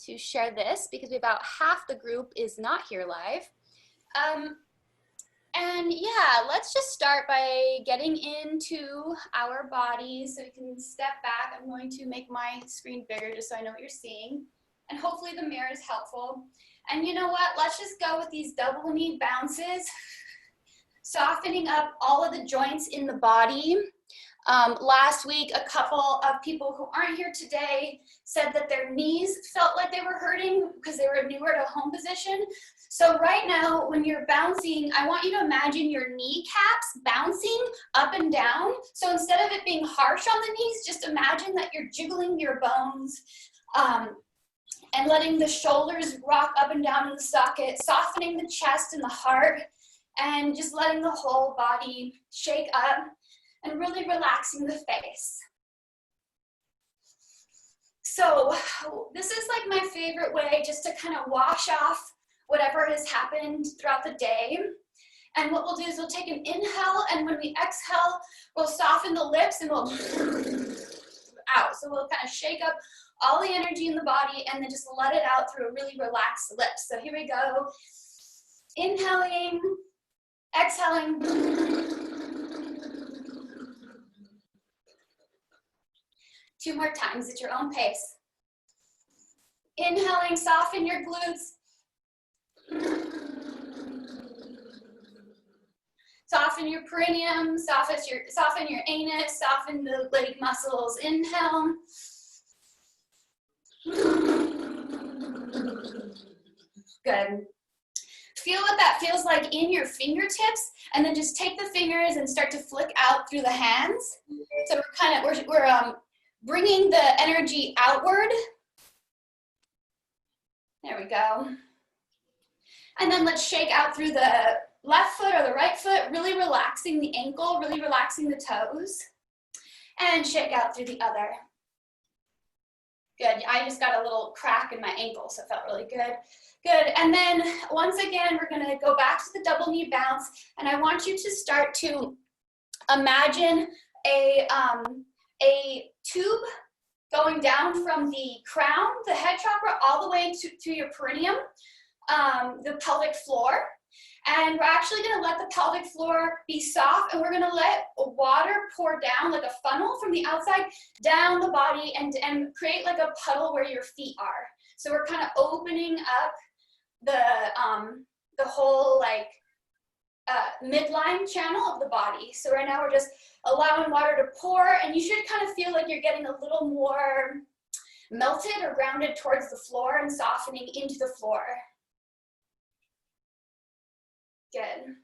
to share this because about half the group is not here live. And yeah, let's just start by getting into our bodies so we can step back. I'm going to make my screen bigger just so I know what you're seeing. And hopefully the mirror is helpful. And you know what? Let's just go with these double knee bounces, softening up all of the joints in the body. Last week, a couple of people who aren't here today said that their knees felt like they were hurting because they were newer to home position. So right now, when you're bouncing, I want you to imagine your kneecaps bouncing up and down. So instead of it being harsh on the knees, just imagine that you're jiggling your bones and letting the shoulders rock up and down in the socket, softening the chest and the heart, and just letting the whole body shake up and really relaxing the face. So this is like my favorite way just to kind of wash off whatever has happened throughout the day. And what we'll do is we'll take an inhale, and when we exhale, we'll soften the lips and we'll out. So we'll kind of shake up all the energy in the body and then just let it out through a really relaxed lips. So here we go. Inhaling, exhaling. 2 more times at your own pace. Inhaling, soften your glutes. Soften your perineum, soften your anus, soften the leg muscles. Inhale. Good. Feel what that feels like in your fingertips, and then just take the fingers and start to flick out through the hands. So we're bringing the energy outward. There we go. And then let's shake out through the left foot or the right foot, really relaxing the ankle, really relaxing the toes. And shake out through the other. Good, I just got a little crack in my ankle, so it felt really good. Good, and then once again, we're gonna go back to the double knee bounce, and I want you to start to imagine a tube going down from the crown, the head chakra, all the way to your perineum, the pelvic floor. And we're actually gonna let the pelvic floor be soft, and we're gonna let water pour down like a funnel from the outside down the body and create like a puddle where your feet are. So we're kind of opening up the whole like midline channel of the body. So right now we're just allowing water to pour, and you should kind of feel like you're getting a little more melted or grounded towards the floor and softening into the floor. Good.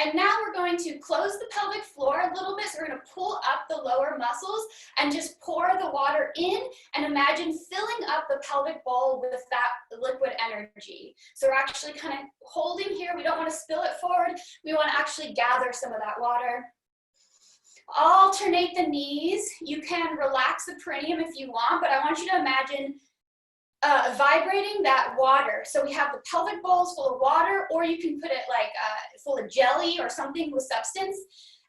And now we're going to close the pelvic floor a little bit. So we're going to pull up the lower muscles and just pour the water in, and imagine filling up the pelvic bowl with that liquid energy. So we're actually kind of holding here. We don't want to spill it forward. We want to actually gather some of that water. Alternate the knees. You can relax the perineum if you want, but I want you to imagine vibrating that water. So we have the pelvic bowls full of water, or you can put it like full of jelly or something with substance,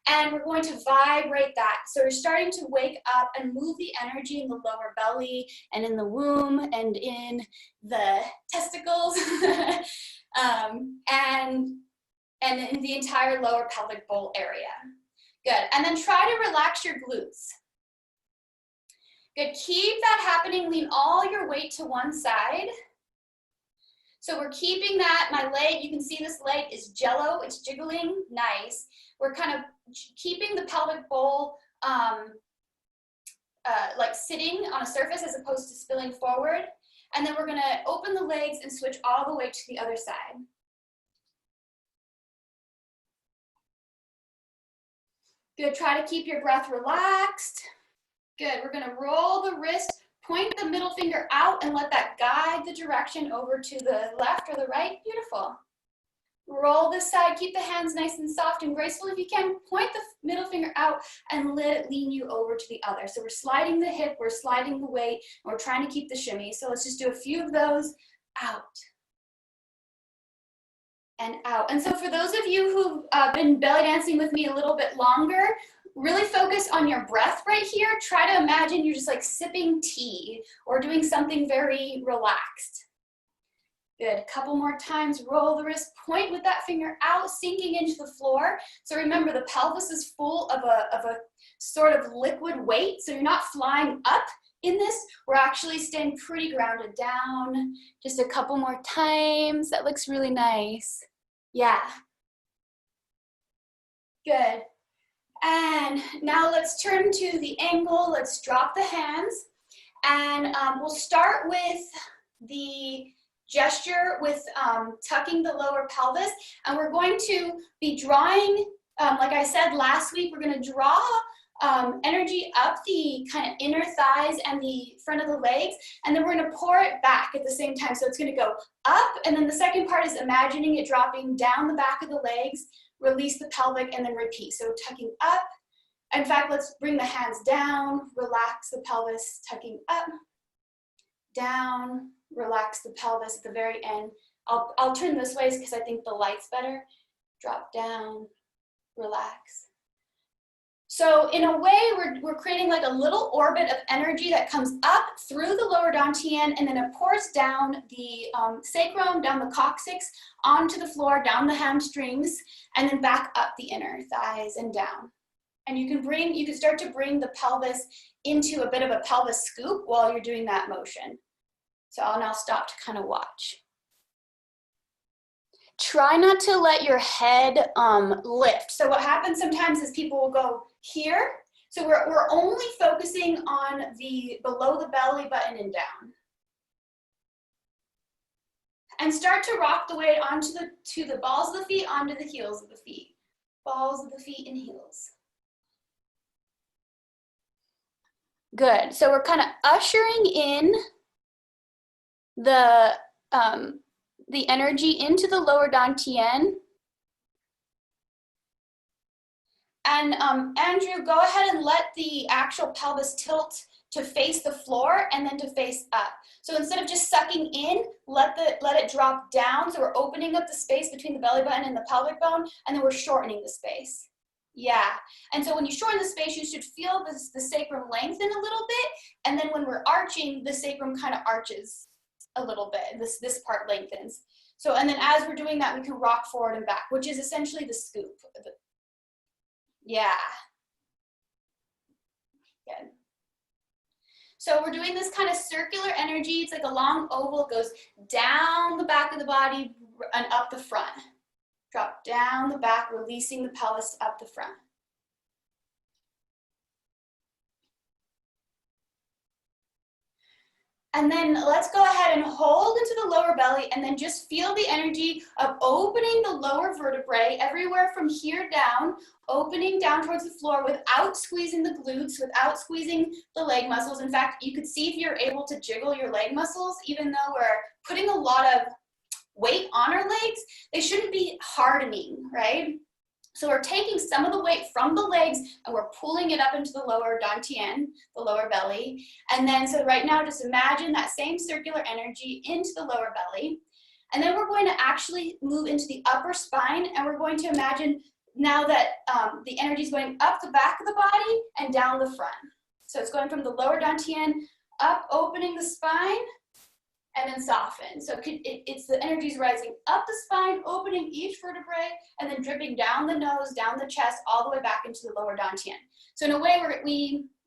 and we're going to vibrate that. So we're starting to wake up and move the energy in the lower belly and in the womb and in the testicles and in the entire lower pelvic bowl area. Good, and then try to relax your glutes. Good, keep that happening, lean all your weight to one side. So we're keeping that, my leg, you can see this leg is jello, it's jiggling, nice. We're kind of keeping the pelvic bowl like sitting on a surface as opposed to spilling forward. And then we're gonna open the legs and switch all the way to the other side. Good, try to keep your breath relaxed. Good, we're gonna roll the wrist, point the middle finger out, and let that guide the direction over to the left or the right. Beautiful. Roll this side, keep the hands nice and soft and graceful. If you can, point the middle finger out and let it lean you over to the other. So we're sliding the hip, we're sliding the weight, and we're trying to keep the shimmy. So let's just do a few of those. Out. And out. And so for those of you who've been belly dancing with me a little bit longer, really focus on your breath right here. Try to imagine you're just like sipping tea or doing something very relaxed. Good, a couple more times, roll the wrist, point with that finger out, sinking into the floor. So remember, the pelvis is full of a sort of liquid weight, so you're not flying up in this. We're actually staying pretty grounded down. Just a couple more times. That looks really nice. Yeah. Good. And now let's turn to the angle. Let's drop the hands. And we'll start with the gesture with tucking the lower pelvis. And we're going to be drawing, like I said last week, we're going to draw energy up the kind of inner thighs and the front of the legs, and then we're going to pour it back at the same time. So it's going to go up, and then the second part is imagining it dropping down the back of the legs, release the pelvic, and then repeat. So tucking up. In fact, let's bring the hands down, relax the pelvis, tucking up, down, relax the pelvis at the very end. I'll turn this way because I think the light's better. Drop down, relax. So in a way, we're creating like a little orbit of energy that comes up through the lower dantian, and then it pours down the sacrum, down the coccyx, onto the floor, down the hamstrings, and then back up the inner thighs and down. And you can start to bring the pelvis into a bit of a pelvis scoop while you're doing that motion. So I'll now stop to kind of watch. Try not to let your head lift. So what happens sometimes is people will go here. So we're only focusing on the below the belly button and down. And start to rock the weight onto the balls of the feet, onto the heels of the feet. Balls of the feet and heels. Good. So we're kind of ushering in the energy into the lower dantian. And Andrew, go ahead and let the actual pelvis tilt to face the floor and then to face up. So instead of just sucking in, let it drop down. So we're opening up the space between the belly button and the pelvic bone, and then we're shortening the space. Yeah, and so when you shorten the space, you should feel the sacrum lengthen a little bit, and then when we're arching, the sacrum kind of arches a little bit. This part lengthens. So, and then as we're doing that, we can rock forward and back, which is essentially the scoop. Yeah. Good. So we're doing this kind of circular energy. It's like a long oval, goes down the back of the body and up the front. Drop down the back, releasing the pelvis up the front. And then let's go ahead and hold into the lower belly and then just feel the energy of opening the lower vertebrae everywhere from here down, opening down towards the floor without squeezing the glutes, without squeezing the leg muscles. In fact, you could see if you're able to jiggle your leg muscles, even though we're putting a lot of weight on our legs, they shouldn't be hardening, right? So we're taking some of the weight from the legs and we're pulling it up into the lower dantian, the lower belly. And then, so right now, just imagine that same circular energy into the lower belly. And then we're going to actually move into the upper spine, and we're going to imagine now that the energy is going up the back of the body and down the front. So it's going from the lower dantian up, opening the spine, and then soften. So it's the energy's rising up the spine, opening each vertebrae, and then dripping down the nose, down the chest, all the way back into the lower dantian. So in a way,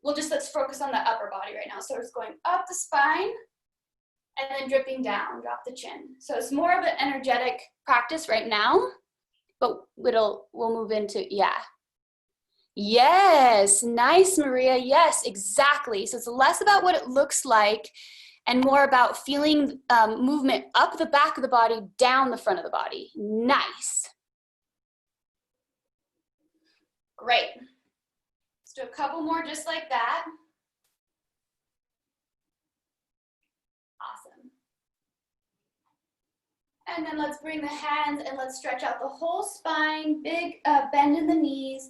let's focus on the upper body right now. So it's going up the spine, and then dripping down, drop the chin. So it's more of an energetic practice right now, but we'll move into, yeah. Yes, nice, Maria. Yes, exactly. So it's less about what it looks like and more about feeling movement up the back of the body, down the front of the body. Nice. Great. Let's do a couple more just like that. Awesome. And then let's bring the hands and let's stretch out the whole spine, big bend in the knees,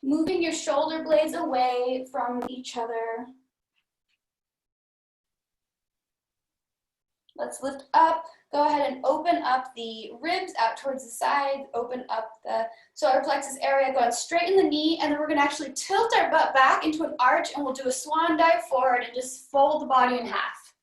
moving your shoulder blades away from each other. Let's lift up. Go ahead and open up the ribs out towards the side. Open up the solar plexus area, going straight in the knee. And then we're going to actually tilt our butt back into an arch, and we'll do a swan dive forward and just fold the body in half.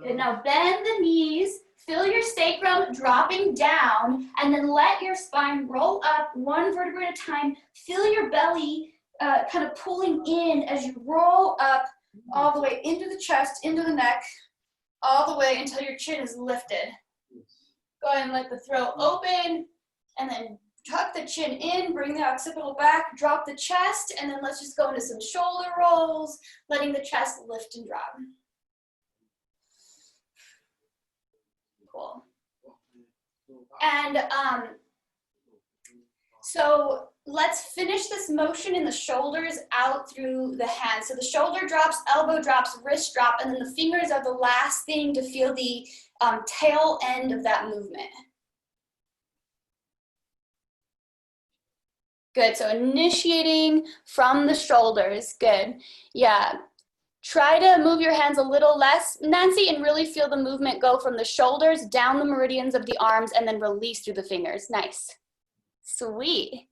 Good. Now bend the knees. Feel your sacrum dropping down, and then let your spine roll up one vertebrae at a time. Feel your belly kind of pulling in as you roll up all the way into the chest, into the neck, all the way until your chin is lifted. Go ahead and let the throat open, and then tuck the chin in, bring the occipital back, drop the chest, and then let's just go into some shoulder rolls, letting the chest lift and drop. Cool. And so let's finish this motion in the shoulders out through the hands. So the shoulder drops, elbow drops, wrist drop, and then the fingers are the last thing to feel the tail end of that movement. Good, so initiating from the shoulders, good. Yeah, try to move your hands a little less, Nancy, and really feel the movement go from the shoulders down the meridians of the arms and then release through the fingers. Nice. Sweet.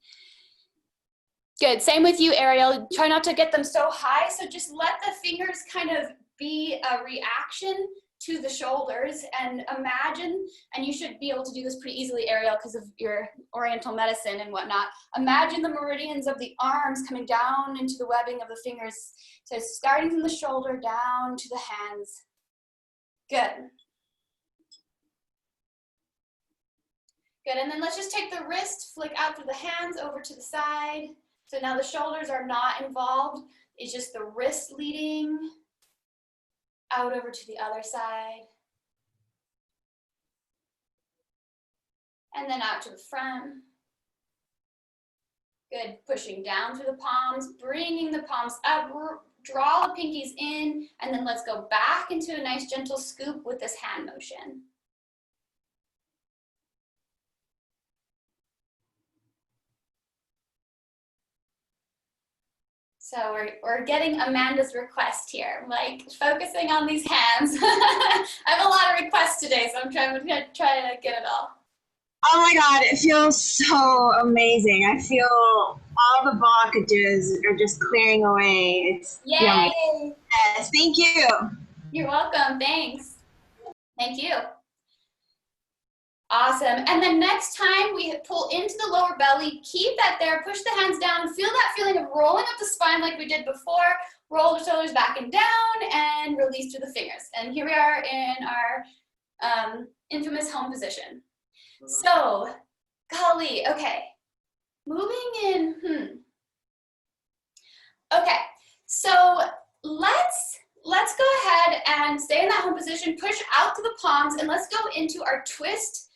Good, same with you, Ariel. Try not to get them so high, so just let the fingers kind of be a reaction to the shoulders, and imagine, and you should be able to do this pretty easily, Ariel, because of your oriental medicine and whatnot. Imagine the meridians of the arms coming down into the webbing of the fingers. So starting from the shoulder down to the hands. Good. Good, and then let's just take the wrist, flick out through the hands over to the side. So now the shoulders are not involved. It's just the wrist leading out over to the other side. And then out to the front. Good, pushing down through the palms, bringing the palms up, draw the pinkies in, and then let's go back into a nice gentle scoop with this hand motion. So we're getting Amanda's request here, like focusing on these hands. I have a lot of requests today, so I'm trying to get it all. Oh my God, it feels so amazing. I feel all the blockages are just clearing away. It's yay! Yummy. Yes, thank you. You're welcome, thanks. Thank you. Awesome, and then next time we pull into the lower belly, keep that there, push the hands down, feel that feeling of rolling up the spine like we did before, roll the shoulders back and down, and release through the fingers. And here we are in our infamous home position. So, golly, okay, moving in, Okay, so let's go ahead and stay in that home position, push out to the palms, and let's go into our twist.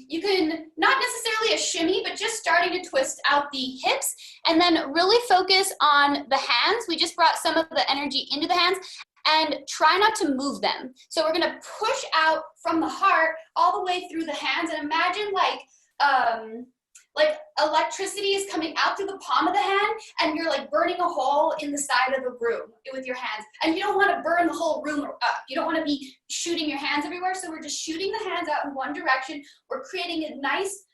You can, not necessarily a shimmy, but just starting to twist out the hips, and then really focus on the hands. We just brought some of the energy into the hands, and try not to move them. So we're gonna push out from the heart all the way through the hands, and imagine like electricity is coming out through the palm of the hand, and you're like burning a hole in the side of the room with your hands. And you don't want to burn the whole room up. You don't want to be shooting your hands everywhere. So we're just shooting the hands out in one direction. We're creating a nice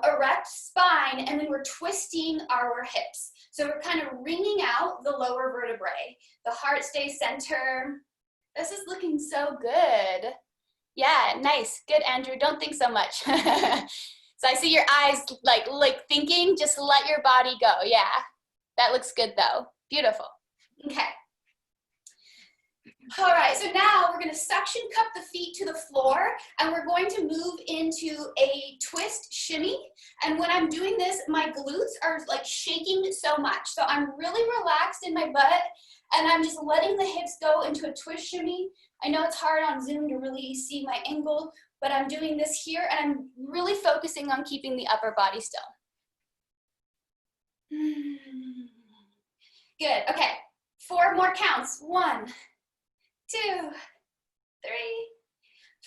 erect spine, and then we're twisting our hips. So we're kind of wringing out the lower vertebrae. The heart stays center. This is looking so good. Yeah, nice. Good, Andrew. Don't think so much. So I see your eyes like thinking, just let your body go. Yeah, that looks good though. Beautiful. Okay. All right, so now we're gonna suction cup the feet to the floor, and we're going to move into a twist shimmy. And when I'm doing this, my glutes are like shaking so much. So I'm really relaxed in my butt, and I'm just letting the hips go into a twist shimmy. I know it's hard on Zoom to really see my angle, but I'm doing this here, and I'm really focusing on keeping the upper body still. Good, okay. 4 more counts. 1, 2, 3,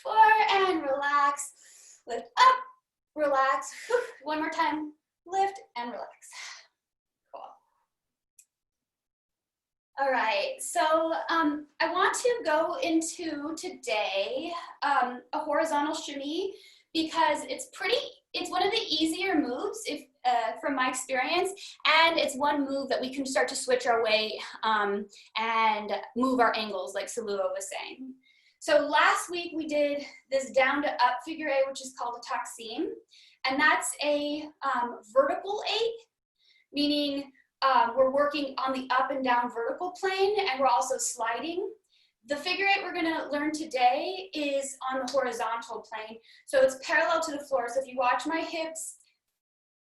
4, and relax. Lift up, relax. One more time. Lift and relax. Cool. All right, so I want to go into today a horizontal shimmy because it's one of the easier moves if from my experience, and it's one move that we can start to switch our weight and move our angles like Salua was saying. So last week we did this down to up figure eight, which is called a taksim, and that's a vertical eight, meaning we're working on the up and down vertical plane, and we're also sliding. The figure eight we're gonna learn today is on the horizontal plane. So it's parallel to the floor. So if you watch my hips,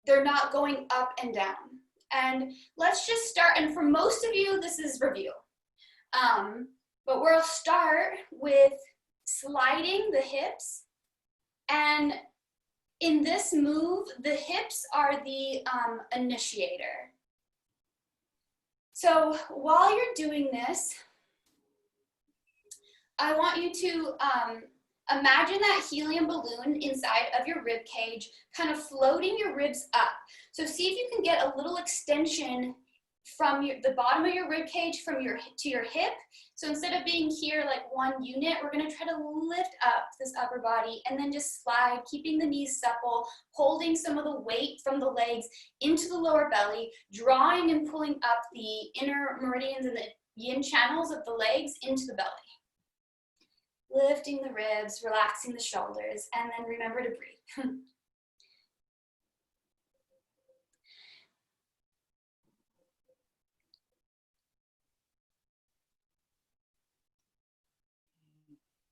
they're not going up and down. And let's just start, and for most of you, this is review. But we'll start with sliding the hips. And in this move, the hips are the initiator. So while you're doing this, I want you to imagine that helium balloon inside of your rib cage, kind of floating your ribs up. So see if you can get a little extension from the bottom of your rib cage to your hip. So instead of being here like one unit, we're gonna try to lift up this upper body and then just slide, keeping the knees supple, holding some of the weight from the legs into the lower belly, drawing and pulling up the inner meridians and the yin channels of the legs into the belly. Lifting the ribs, relaxing the shoulders, and then remember to breathe.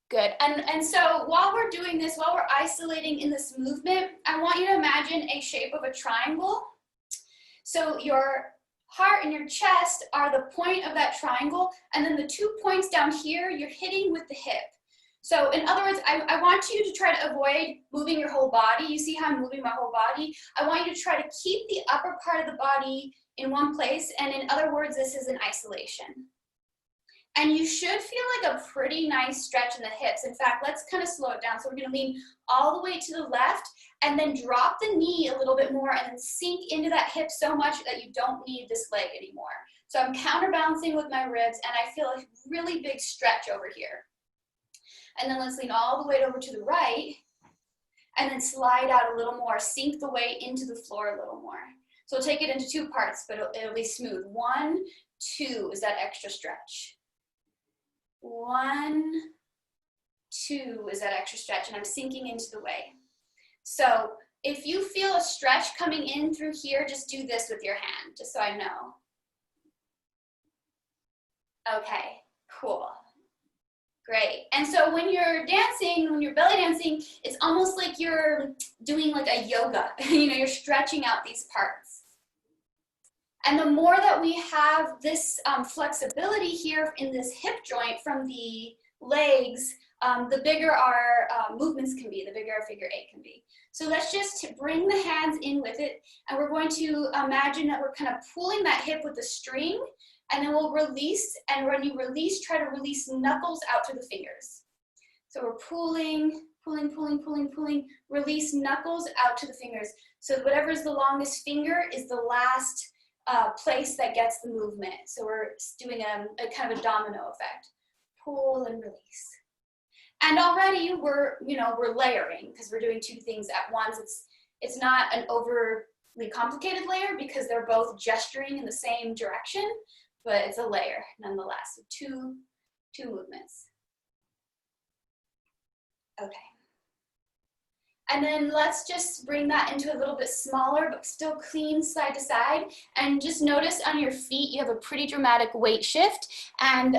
Good, and so while we're doing this, while we're isolating in this movement, I want you to imagine a shape of a triangle. So your heart and your chest are the point of that triangle, and then the 2 points down here, you're hitting with the hip. So in other words, I want you to try to avoid moving your whole body. You see how I'm moving my whole body? I want you to try to keep the upper part of the body in one place, and in other words, this is an isolation. And you should feel like a pretty nice stretch in the hips. In fact, let's kind of slow it down. So we're gonna lean all the way to the left and then drop the knee a little bit more and then sink into that hip so much that you don't need this leg anymore. So I'm counterbalancing with my ribs and I feel a really big stretch over here. And then let's lean all the way over to the right and then slide out a little more, sink the weight into the floor a little more. So we'll take it into two parts, but it'll be smooth. 1, 2 is that extra stretch. 1, 2 is that extra stretch, and I'm sinking into the way. So if you feel a stretch coming in through here, just do this with your hand, just so I know. Okay, cool. Great. And so when you're dancing, when you're belly dancing, it's almost like you're doing like a yoga. You know, you're stretching out these parts. And the more that we have this flexibility here in this hip joint from the legs, the bigger our movements can be, the bigger our figure eight can be. So let's just bring the hands in with it, and we're going to imagine that we're kind of pulling that hip with the string, and then we'll release, and when you release, try to release knuckles out to the fingers. So we're pulling, pulling, pulling, pulling, pulling, release knuckles out to the fingers. So whatever is the longest finger is the last place that gets the movement. So we're doing a kind of a domino effect. Pull and release. And already we're layering because we're doing two things at once. It's not an overly complicated layer because they're both gesturing in the same direction, but it's a layer nonetheless. So two movements. Okay. And then let's just bring that into a little bit smaller, but still clean side to side. And just notice on your feet, you have a pretty dramatic weight shift. And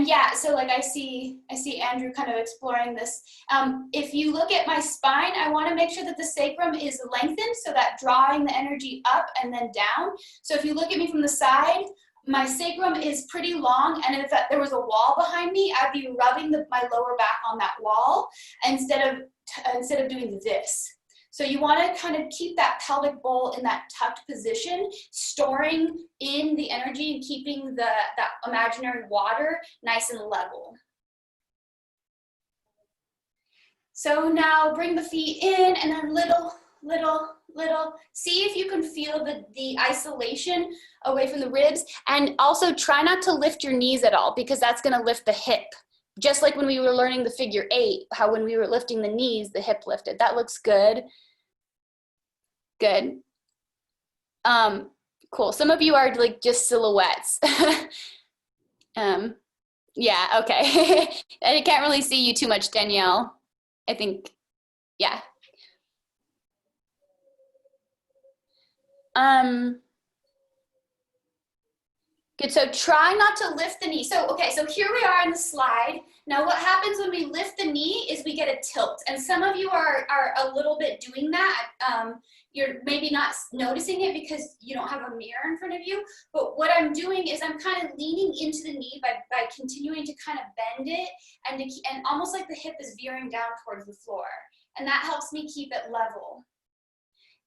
yeah, so like I see Andrew kind of exploring this. If you look at my spine, I want to make sure that the sacrum is lengthened, so that drawing the energy up and then down. So if you look at me from the side, my sacrum is pretty long, and if there was a wall behind me, I'd be rubbing my lower back on that wall instead of doing this. So you want to kind of keep that pelvic bowl in that tucked position, storing in the energy and keeping that imaginary water nice and level. So now bring the feet in, and then little little. See if you can feel the isolation away from the ribs. And also try not to lift your knees at all, because that's gonna lift the hip. Just like when we were learning the figure 8, how when we were lifting the knees, the hip lifted. That looks good. Good. Cool. Some of you are like just silhouettes. Yeah, okay. I can't really see you too much, Danielle. I think, yeah. Good, so try not to lift the knee. So, okay, so here we are in the slide. Now what happens when we lift the knee is we get a tilt. And some of you are a little bit doing that. You're maybe not noticing it because you don't have a mirror in front of you. But what I'm doing is I'm kind of leaning into the knee by continuing to kind of bend it and almost like the hip is veering down towards the floor. And that helps me keep it level.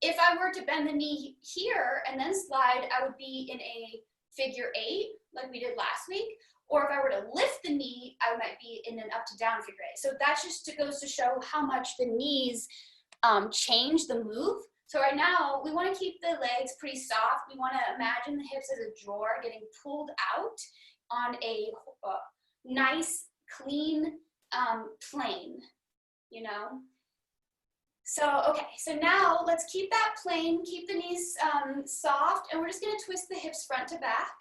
If I were to bend the knee here and then slide, I would be in a figure 8, like we did last week. Or if I were to lift the knee, I might be in an up to down figure 8. So that just goes to show how much the knees change the move. So right now, we want to keep the legs pretty soft. We want to imagine the hips as a drawer getting pulled out on a nice, clean plane, you know? So, okay, so now let's keep that plane, keep the knees soft, and we're just gonna twist the hips front to back.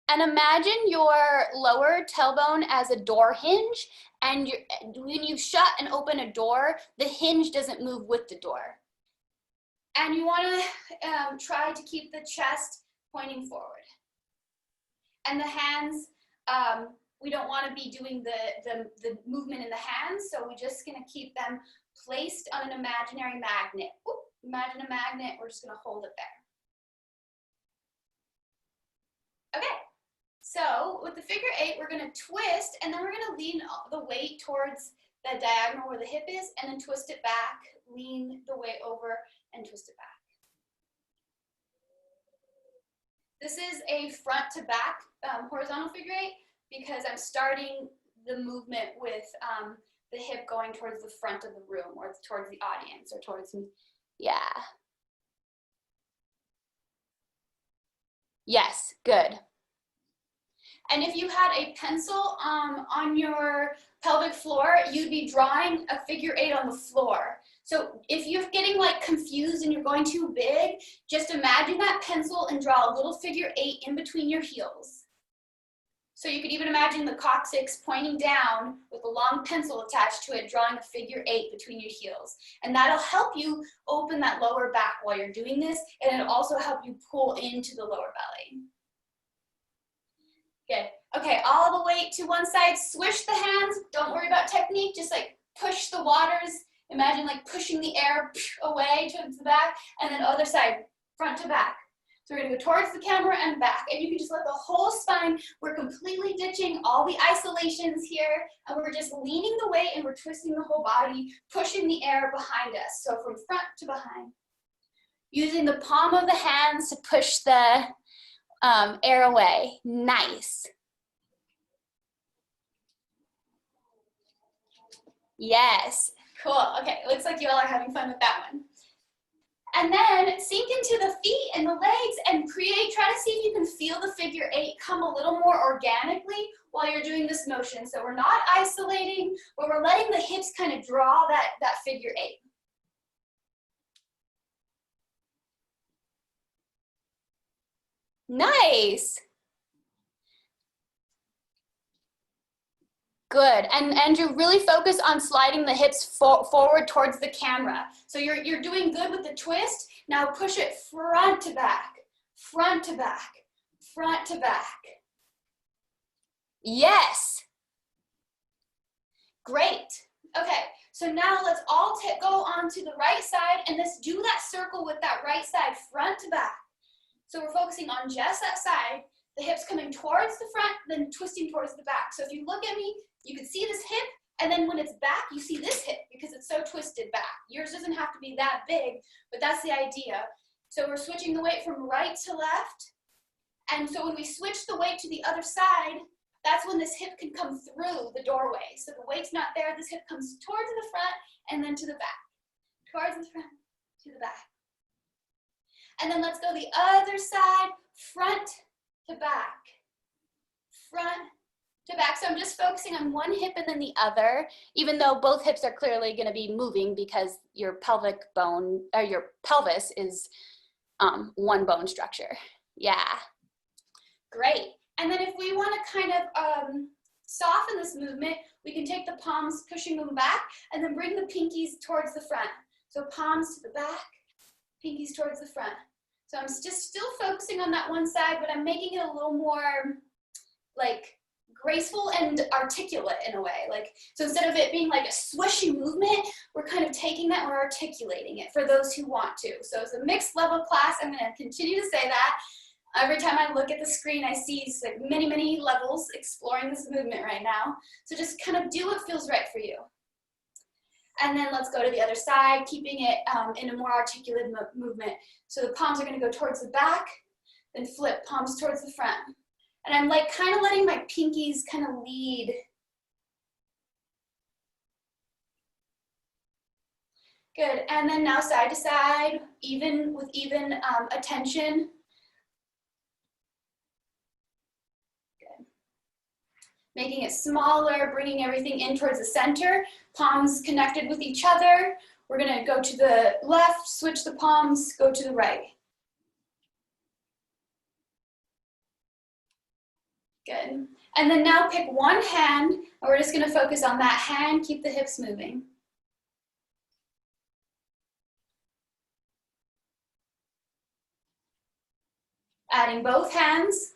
And imagine your lower tailbone as a door hinge, and when you shut and open a door, the hinge doesn't move with the door. And you wanna try to keep the chest pointing forward. And the hands, we don't want to be doing the movement in the hands, so we're just going to keep them placed on an imaginary magnet. Ooh, imagine a magnet, we're just going to hold it there. Okay, so with the figure 8, we're going to twist, and then we're going to lean the weight towards the diagonal where the hip is, and then twist it back, lean the weight over, and twist it back. This is a front to back horizontal figure 8, because I'm starting the movement with the hip going towards the front of the room or towards the audience or towards me. Yeah. Yes, good. And if you had a pencil on your pelvic floor, you'd be drawing a figure 8 on the floor. So if you're getting like confused and you're going too big, just imagine that pencil and draw a little figure 8 in between your heels. So you could even imagine the coccyx pointing down with a long pencil attached to it, drawing a figure 8 between your heels. And that'll help you open that lower back while you're doing this, and it'll also help you pull into the lower belly. Good. Okay, all the weight to one side. Swish the hands. Don't worry about technique. Just like push the waters. Imagine like pushing the air away towards the back, and then other side, front to back. So we're gonna go towards the camera and back, and you can just let the whole spine, we're completely ditching all the isolations here, and we're just leaning the weight and we're twisting the whole body, pushing the air behind us. So from front to behind. Using the palm of the hands to push the air away. Nice. Yes, cool. Okay, looks like you all are having fun with that one. And then sink into the feet and the legs and try to see if you can feel the figure 8 come a little more organically while you're doing this motion. So we're not isolating, but we're letting the hips kind of draw that figure 8. Nice. Good, and Andrew, really focus on sliding the hips forward towards the camera. So you're doing good with the twist. Now push it front to back, front to back, front to back. Yes. Great. Okay, so now let's all go on to the right side and let's do that circle with that right side, front to back. So we're focusing on just that side, the hips coming towards the front, then twisting towards the back. So if you look at me, you can see this hip, and then when it's back, you see this hip because it's so twisted back. Yours doesn't have to be that big, but that's the idea. So we're switching the weight from right to left. And so when we switch the weight to the other side, that's when this hip can come through the doorway. So the weight's not there, this hip comes towards the front and then to the back. Towards the front, to the back. And then let's go the other side, front to back. Front to back. So I'm just focusing on one hip and then the other, even though both hips are clearly going to be moving because your pelvic bone, or your pelvis is one bone structure. Yeah, great. And then if we want to kind of soften this movement, we can take the palms, pushing them back, and then bring the pinkies towards the front. So palms to the back, pinkies towards the front. So I'm just still focusing on that one side, but I'm making it a little more like graceful and articulate in a way. Like, so instead of it being like a swishy movement, we're kind of taking that, we're articulating it for those who want to. So it's a mixed level class. I'm going to continue to say that. Every time I look at the screen, I see like many, many levels exploring this movement right now. So just kind of do what feels right for you. And then let's go to the other side, keeping it in a more articulate movement. So the palms are going to go towards the back, then flip, palms towards the front. And I'm like kind of letting my pinkies kind of lead. Good. And then now side to side, even with even attention. Good. Making it smaller, bringing everything in towards the center. Palms connected with each other. We're going to go to the left, switch the palms, go to the right. Good. And then now pick one hand, and we're just going to focus on that hand, keep the hips moving. Adding both hands.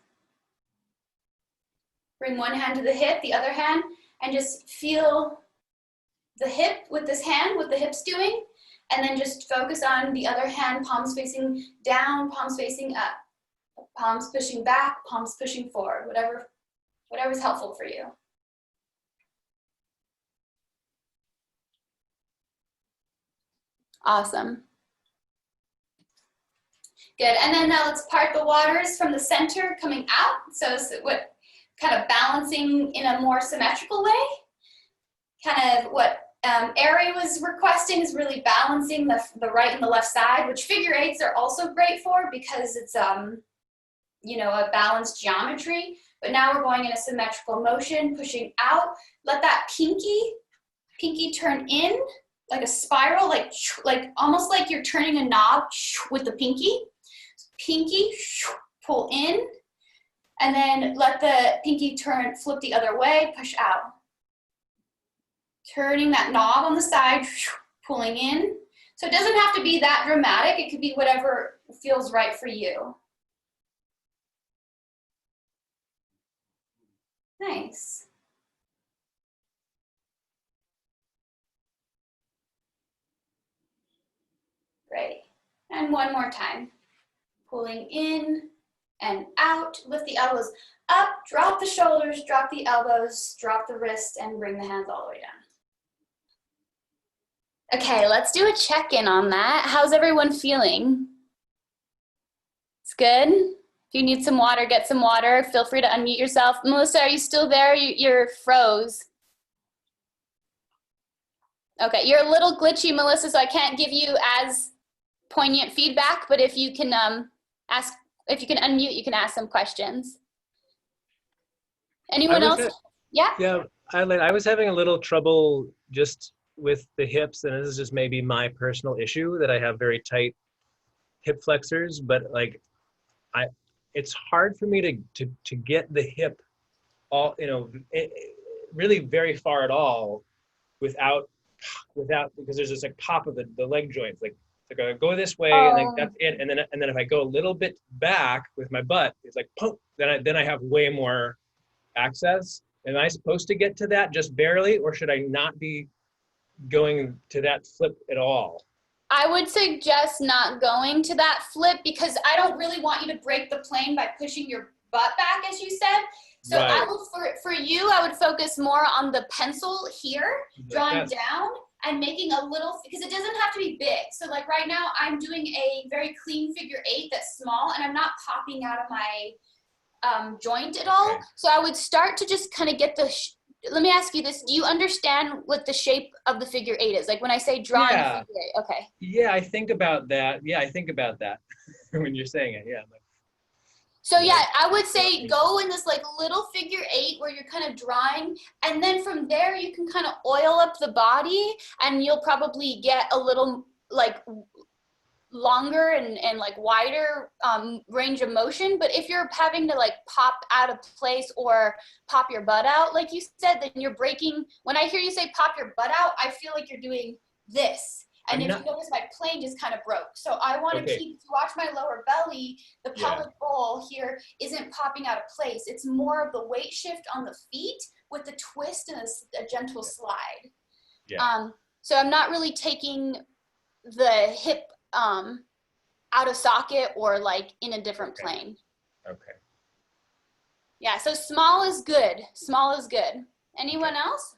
Bring one hand to the hip, the other hand, and just feel the hip with this hand, what the hip's doing, and then just focus on the other hand, palms facing down, palms facing up. Palms pushing back, palms pushing forward, whatever's helpful for you. Awesome. Good, and then now let's part the waters from the center coming out. So what kind of balancing in a more symmetrical way. Kind of what Ari was requesting is really balancing the right and the left side, which figure eights are also great for because it's you know, a balanced geometry. But now we're going in a symmetrical motion, pushing out. Let that pinky turn in like a spiral, like almost like you're turning a knob with the pinky. Pinky, pull in, and then let the pinky turn, flip the other way, push out. Turning that knob on the side, pulling in. So it doesn't have to be that dramatic. It could be whatever feels right for you. Nice. Great. And one more time. Pulling in and out. Lift the elbows up, drop the shoulders, drop the elbows, drop the wrist, and bring the hands all the way down. Okay, let's do a check-in on that. How's everyone feeling? It's good? If you need some water, get some water. Feel free to unmute yourself. Melissa, are you still there? You're froze. Okay, you're a little glitchy, Melissa, so I can't give you as poignant feedback, but if you can unmute, you can ask some questions. Anyone else? Yeah? Yeah, I was having a little trouble just with the hips, and this is just maybe my personal issue that I have very tight hip flexors, but like it's hard for me to get the hip all, you know, really very far at all without because there's this like pop of the leg joints, like I go this way and like that's it, and then if I go a little bit back with my butt, it's like pump. Then I have way more access. Am I supposed to get to that just barely, or should I not be going to that flip at all? I would suggest not going to that flip because I don't really want you to break the plane by pushing your butt back, as you said. So right. I would, for you, I would focus more on the pencil here, drawing down and making a little, because it doesn't have to be big. So like right now, I'm doing a very clean figure eight that's small, and I'm not popping out of my joint at all. Okay. So I would start to just kind of get the, let me ask you this. Do you understand what the shape of the figure 8 is? Like when I say drawing a Yeah. figure 8, okay. Yeah, I think about that. Yeah, I think about that when you're saying it. Yeah. Like, So yeah, I would say go in this like little figure 8 where you're kind of drawing, and then from there you can kind of oil up the body, and you'll probably get a little like longer and like wider range of motion. But if you're having to like pop out of place or pop your butt out, like you said, then you're breaking. When I hear you say pop your butt out, I feel like you're doing this. And if you notice, my plane just kind of broke. So I want to keep, to watch my lower belly, the pelvic bowl here isn't popping out of place. It's more of the weight shift on the feet with the twist and a gentle slide. Yeah. So I'm not really taking the hip out of socket or like in a different plane. Okay. Yeah, so small is good. Small is good. Anyone else?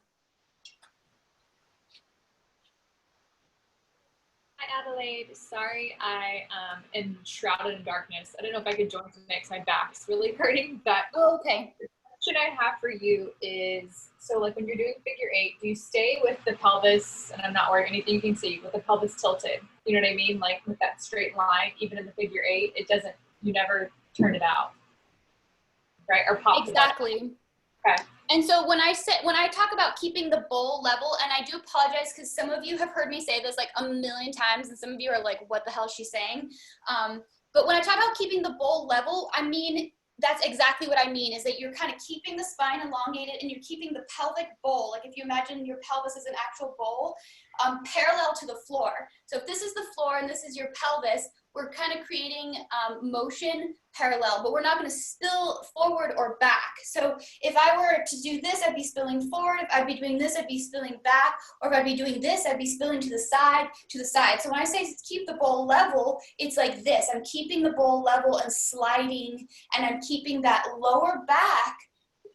Hi, Adelaide. Sorry, I am shrouded in darkness. I don't know if I could join tonight because my back's really hurting, but Oh, okay. the question I have for you is, so like when you're doing figure 8, do you stay with the pelvis, and I'm not wearing anything you can see, with the pelvis tilted? You know what I mean? Like with that straight line, even in the figure 8, it doesn't, you never turn it out, right? Or pop Exactly. Okay. And so when I talk about keeping the bowl level, and I do apologize because some of you have heard me say this like a million times, and some of you are like, what the hell is she saying? But when I talk about keeping the bowl level, I mean, that's exactly what I mean, is that you're kind of keeping the spine elongated and you're keeping the pelvic bowl, like if you imagine your pelvis as an actual bowl, parallel to the floor. So if this is the floor and this is your pelvis, we're kind of creating motion parallel, but we're not going to spill forward or back. So if I were to do this, I'd be spilling forward. If I'd be doing this, I'd be spilling back. Or if I'd be doing this, I'd be spilling to the side, to the side. So when I say keep the bowl level, it's like this. I'm keeping the bowl level and sliding, and I'm keeping that lower back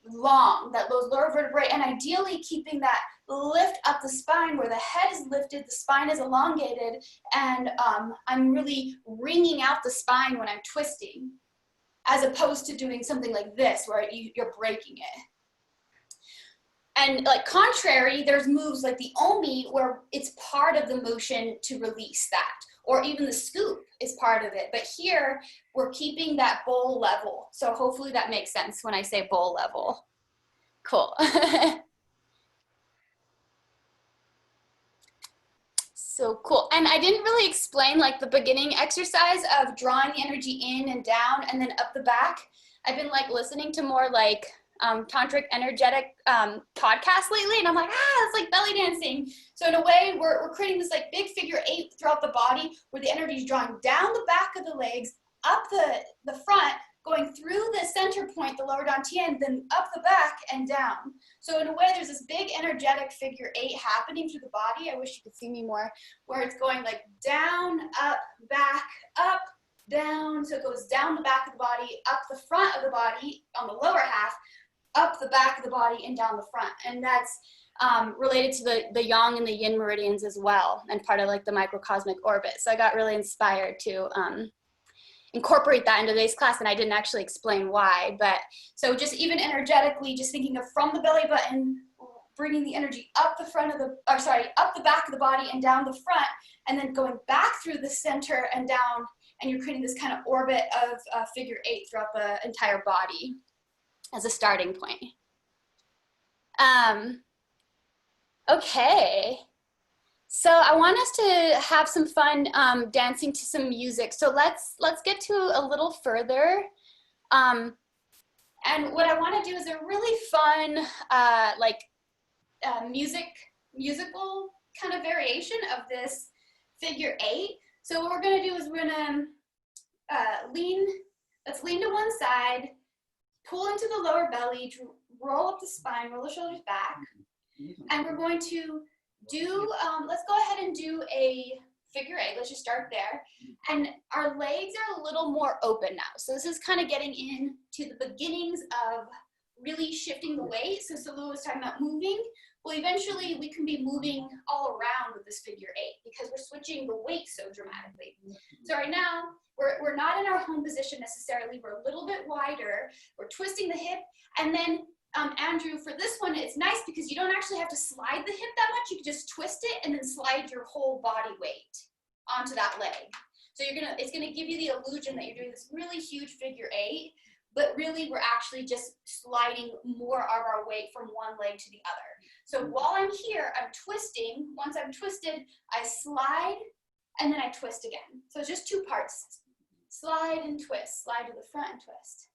long, that lower vertebrae, and ideally keeping that lift up the spine where the head is lifted, the spine is elongated, and I'm really wringing out the spine when I'm twisting, as opposed to doing something like this where you're breaking it. And like contrary, there's moves like the Omi where it's part of the motion to release that, or even the scoop is part of it. But here, we're keeping that bowl level. So hopefully that makes sense when I say bowl level. Cool. So cool. And I didn't really explain like the beginning exercise of drawing the energy in and down and then up the back. I've been like listening to more like tantric energetic podcasts lately, and I'm like, it's like belly dancing. So in a way, we're creating this like big figure 8 throughout the body where the energy is drawing down the back of the legs, up the front, going through the center point, the lower dantian, then up the back and down. So in a way, there's this big energetic figure 8 happening through the body. I wish you could see me more, where it's going like down, up, back, up, down. So it goes down the back of the body, up the front of the body on the lower half, up the back of the body and down the front. And that's related to the yang and the yin meridians as well, and part of like the microcosmic orbit. So I got really inspired to incorporate that into today's class, and I didn't actually explain why. But so just even energetically, just thinking of from the belly button, bringing the energy up the front of the, up the back of the body and down the front, and then going back through the center and down, and you're creating this kind of orbit of figure 8 throughout the entire body as a starting point. Okay. So I want us to have some fun dancing to some music. So let's get to a little further. And what I want to do is a really fun musical kind of variation of this figure 8. So what we're going to do is we're going to let's lean to one side, pull into the lower belly, roll up the spine, roll the shoulders back, and we're going to do, let's go ahead and do a figure 8. Let's just start there. And our legs are a little more open now. So this is kind of getting into the beginnings of really shifting the weight. So Salu was talking about moving. Well, eventually we can be moving all around with this figure 8 because we're switching the weight so dramatically. So right now we're not in our home position necessarily. We're a little bit wider. We're twisting the hip. And then Andrew, for this one, it's nice because you don't actually have to slide the hip that much. You can just twist it and then slide your whole body weight onto that leg. So it's gonna give you the illusion that you're doing this really huge figure 8, but really we're actually just sliding more of our weight from one leg to the other. So while I'm here, I'm twisting. Once I'm twisted, I slide and then I twist again. So it's just 2 parts. Slide and twist, slide to the front and twist.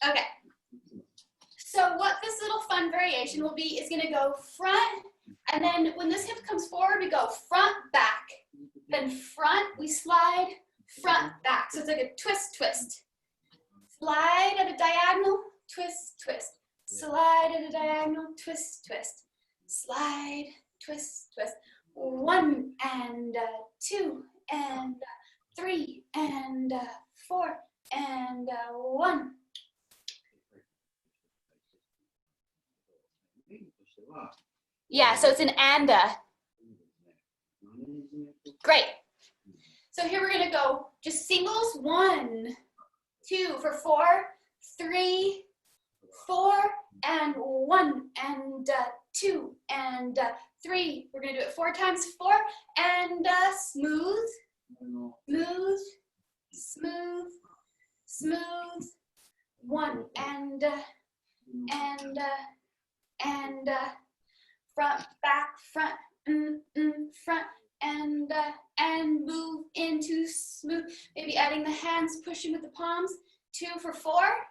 Okay. So what this little fun variation will be is gonna go front, and then when this hip comes forward, we go front, back. Then front, we slide, front, back. So it's like a twist, twist. Slide at a diagonal, twist, twist. Slide at a diagonal, twist, twist. Slide, twist, twist. 1 and 2 and 3 and 4 and 1. Yeah, so it's an anda. Great. So here we're gonna go just singles. 1, 2 for 4, 3, 4, and 1 and 2 and 3. We're gonna do it 4 times. 4 and smooth, smooth, smooth, smooth. 1 and front, back, front, front, and move into smooth. Maybe adding the hands, pushing with the palms. 2 for 4,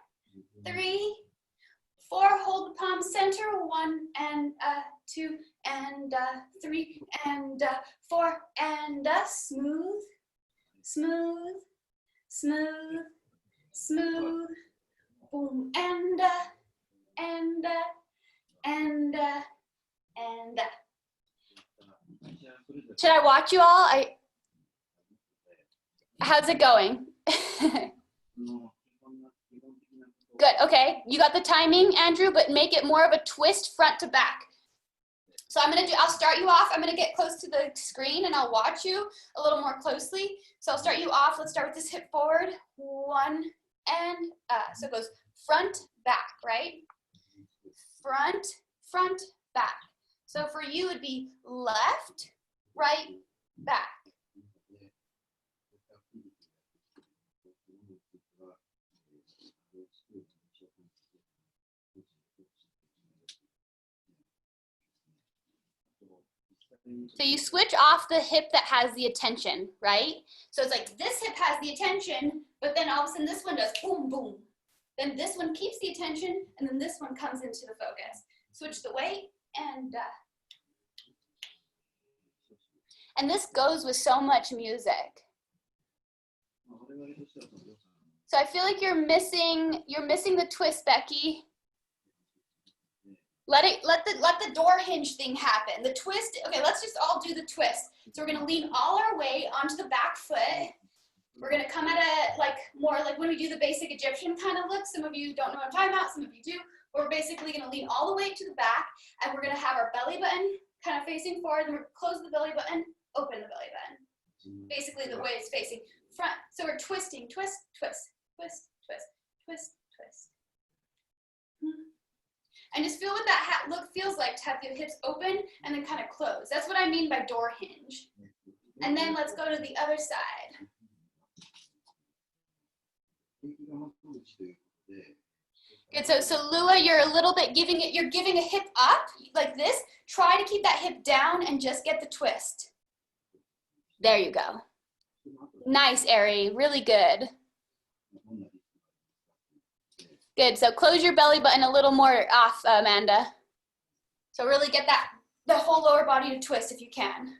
3, 4. Hold the palms center. 1 and 2 and 3 and 4 and smooth, smooth, smooth, smooth. Boom and. Should I watch you all? How's it going? Good, okay. You got the timing, Andrew, but make it more of a twist front to back. So I'll start you off. I'm gonna get close to the screen and I'll watch you a little more closely. So I'll start you off. Let's start with this hip forward. 1 and, so it goes front, back, right? Front, front, back. So for you, it'd be left, right, back. So you switch off the hip that has the attention, right? So it's like this hip has the attention, but then all of a sudden this one does boom, boom. Then this one keeps the attention, and then this one comes into the focus. Switch the weight, and this goes with so much music. So I feel like you're missing the twist, Becky. Let the door hinge thing happen. The twist, okay, let's just all do the twist. So we're gonna lean all our weight onto the back foot. We're gonna come at it more like when we do the basic Egyptian kind of look. Some of you don't know what I'm talking about, some of you do. We're basically gonna lean all the way to the back, and we're gonna have our belly button kind of facing forward, and we're close the belly button, open the belly button. Basically the way it's facing front. So we're twisting, twist, twist, twist, twist, twist, twist. And just feel what that look feels like to have your hips open and then kind of close. That's what I mean by door hinge. And then let's go to the other side. Good, so Lua, you're a little bit you're giving a hip up like this. Try to keep that hip down and just get the twist. There you go. Nice, Ari, really good. Good, so close your belly button a little more off, Amanda. So really get the whole lower body to twist if you can.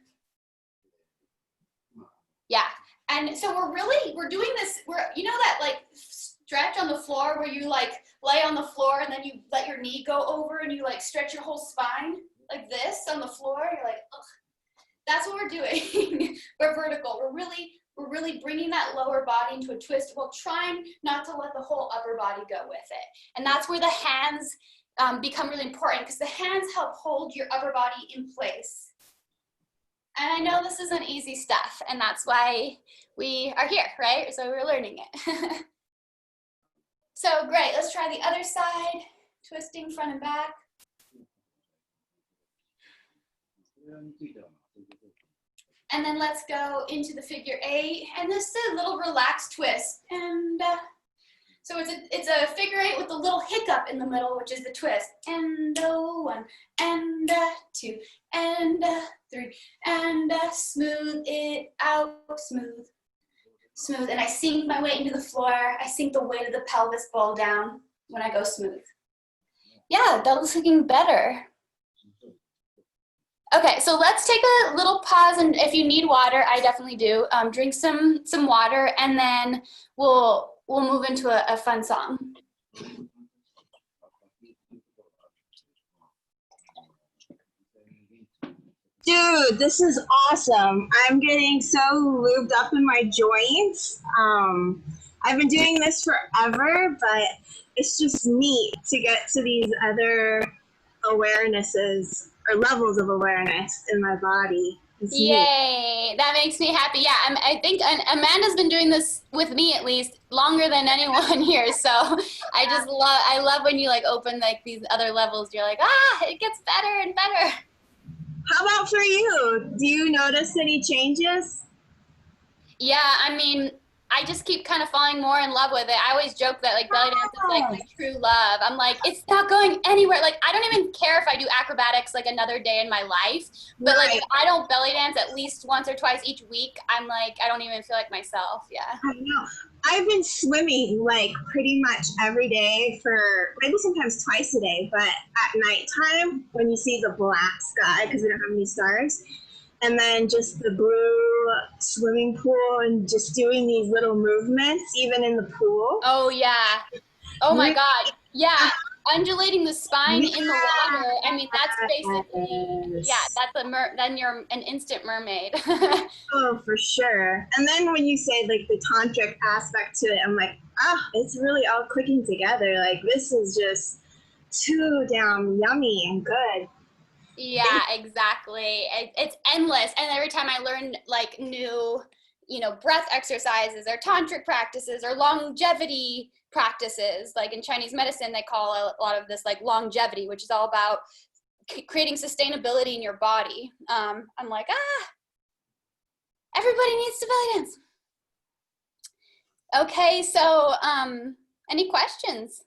Yeah, and so we're doing this, you know that like stretch on the floor where you like lay on the floor and then you let your knee go over and you like stretch your whole spine like this on the floor, you're like, ugh. That's what we're doing. We're vertical, we're really bringing that lower body into a twist while trying not to let the whole upper body go with it. And that's where the hands become really important because the hands help hold your upper body in place. And I know this isn't easy stuff, and that's why we are here, right? So we're learning it. So great, let's try the other side, twisting front and back. And then let's go into the figure 8, and this is a little relaxed twist. And so it's a figure 8 with a little hiccup in the middle, which is the twist. And 1, and 2, and 3, and smooth it out, smooth, smooth. And I sink my weight into the floor. I sink the weight of the pelvis bowl down when I go smooth. Yeah, that looks looking better. Okay, so let's take a little pause, and if you need water, I definitely do. Drink some water, and then we'll move into a fun song. Dude, this is awesome. I'm getting so lubed up in my joints. I've been doing this forever, but it's just neat to get to these other awarenesses or levels of awareness in my body. Yay, that makes me happy. Yeah, I think Amanda's been doing this with me at least longer than anyone here. So I love when you like open like these other levels. You're like, it gets better and better. How about for you? Do you notice any changes? Yeah, I mean, I just keep kind of falling more in love with it. I always joke that like belly dance is like my true love. I'm like, it's not going anywhere. Like, I don't even care if I do acrobatics like another day in my life. But like, if I don't belly dance at least once or twice each week, I'm like, I don't even feel like myself. Yeah. I know. I've been swimming like pretty much every day for maybe sometimes twice a day, but at nighttime when you see the black sky because we don't have any stars, and then just the blue swimming pool and just doing these little movements even in the pool. Oh yeah. Oh my God. Yeah. Undulating the spine in the water. I mean, that's basically, yeah, that's then you're an instant mermaid. Oh, for sure. And then when you say like the tantric aspect to it, I'm like, it's really all clicking together. Like this is just too damn yummy and good. Yeah, exactly. It's endless. And every time I learn like new, breath exercises or tantric practices or longevity practices, like in Chinese medicine, they call a lot of this like longevity, which is all about creating sustainability in your body. I'm like, everybody needs to belly dance. Okay, so any questions?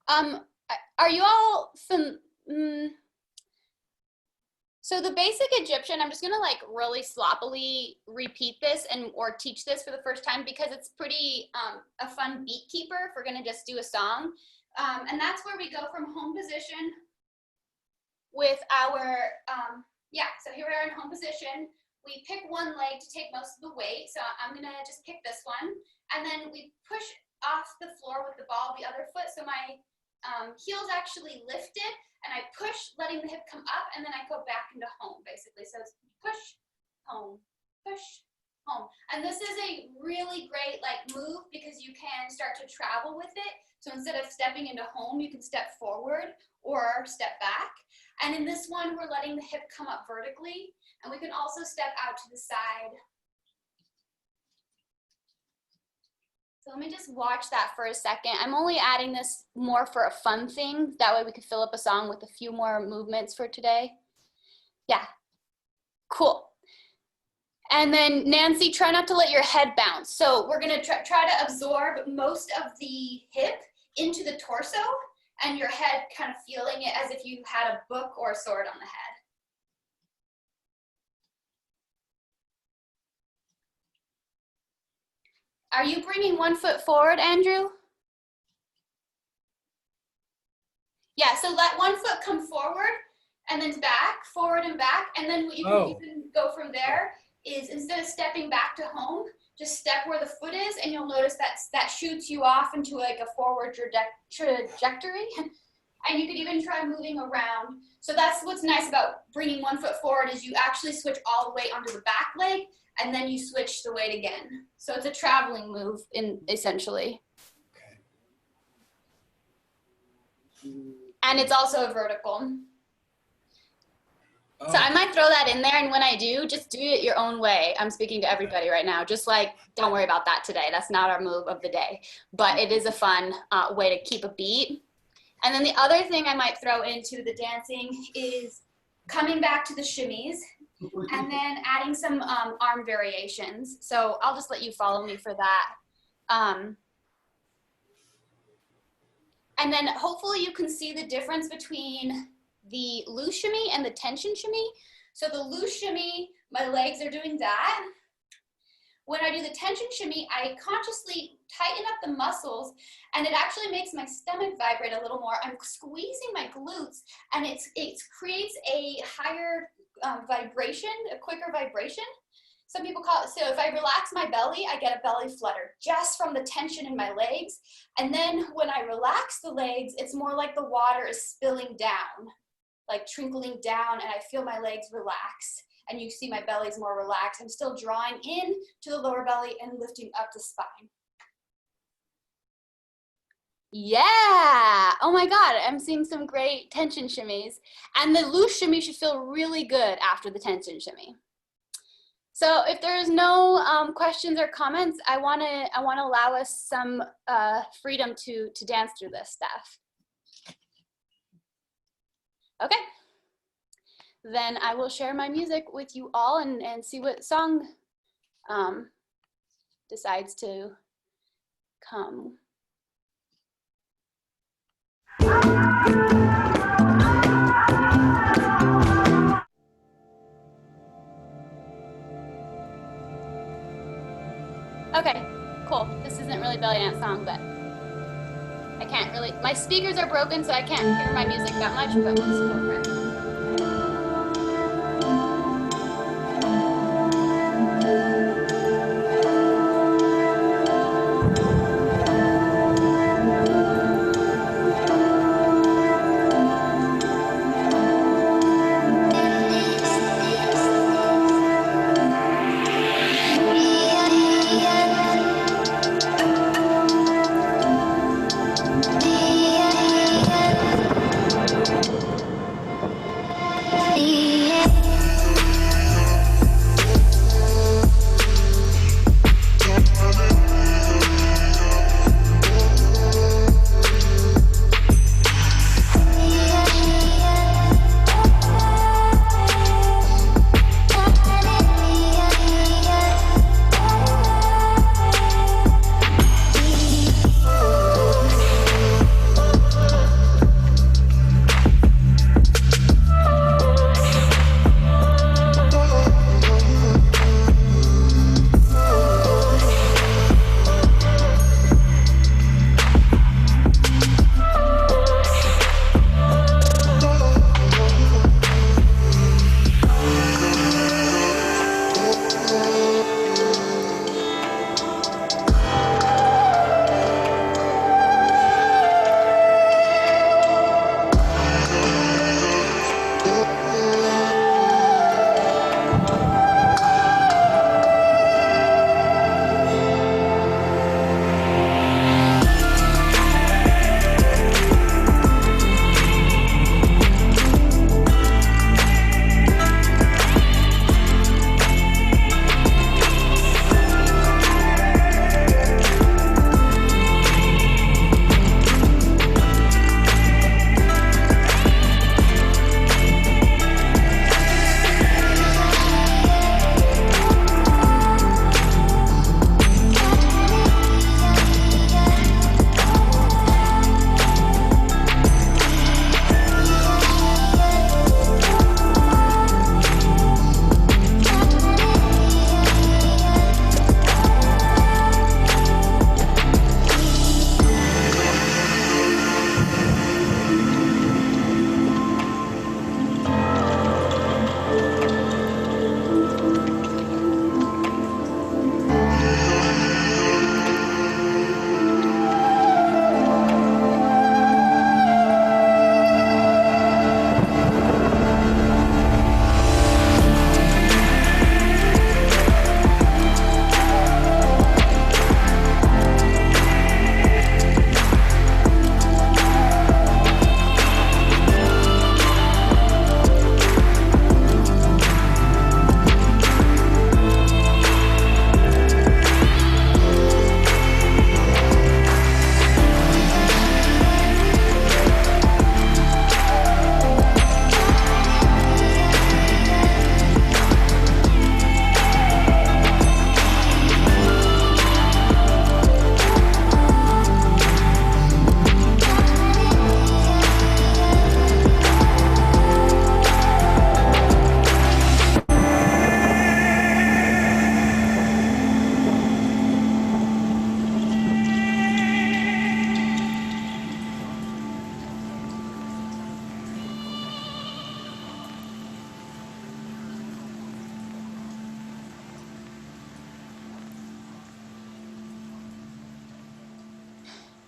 Are you all so the basic Egyptian, I'm just gonna like really sloppily repeat this or teach this for the first time because it's pretty a fun beat keeper if we're gonna just do a song. And that's where we go from home position with our, so here we are in home position. We pick one leg to take most of the weight. So I'm gonna just pick this one. And then we push off the floor with the ball of the other foot. So my heels actually lifted and I push, letting the hip come up, and then I go back into home basically. So it's push, home, push, home. And this is a really great like move because you can start to travel with it. So instead of stepping into home, you can step forward or step back. And in this one, we're letting the hip come up vertically, and we can also step out to the side. So let me just watch that for a second. I'm only adding this more for a fun thing. That way we could fill up a song with a few more movements for today. Yeah, cool. And then Nancy, try not to let your head bounce. So we're gonna try to absorb most of the hip into the torso and your head kind of feeling it as if you had a book or a sword on the head. Are you bringing one foot forward, Andrew? Yeah, so let one foot come forward and then back, forward and back. And then what you can go from there is instead of stepping back to home, just step where the foot is, and you'll notice that shoots you off into like a forward trajectory. And you could even try moving around. So that's what's nice about bringing one foot forward is you actually switch all the weight onto the back leg, and then you switch the weight again. So it's a traveling move essentially. Okay. And it's also a vertical. Oh, So I might throw that in there, and when I do, just do it your own way. I'm speaking to everybody right now. Just like, don't worry about that today. That's not our move of the day. But it is a fun way to keep a beat. And then the other thing I might throw into the dancing is coming back to the shimmies and then adding some arm variations. So I'll just let you follow me for that. And then hopefully you can see the difference between the loose shimmy and the tension shimmy. So the loose shimmy, my legs are doing that. When I do the tension shimmy, I consciously tighten up the muscles, and it actually makes my stomach vibrate a little more. I'm squeezing my glutes, and it creates a higher vibration, a quicker vibration. Some people call it, so if I relax my belly, I get a belly flutter just from the tension in my legs. And then when I relax the legs, it's more like the water is spilling down, like trickling down, and I feel my legs relax. And you see my belly's more relaxed. I'm still drawing in to the lower belly and lifting up the spine. Yeah, oh my God, I'm seeing some great tension shimmies. And the loose shimmy should feel really good after the tension shimmy. So if there's no questions or comments, I wanna allow us some freedom to dance through this stuff. Okay. Then I will share my music with you all and see what song decides to come. Okay, cool. This isn't really belly dance song, but I can't really, my speakers are broken, so I can't hear my music that much, but we'll just go for it.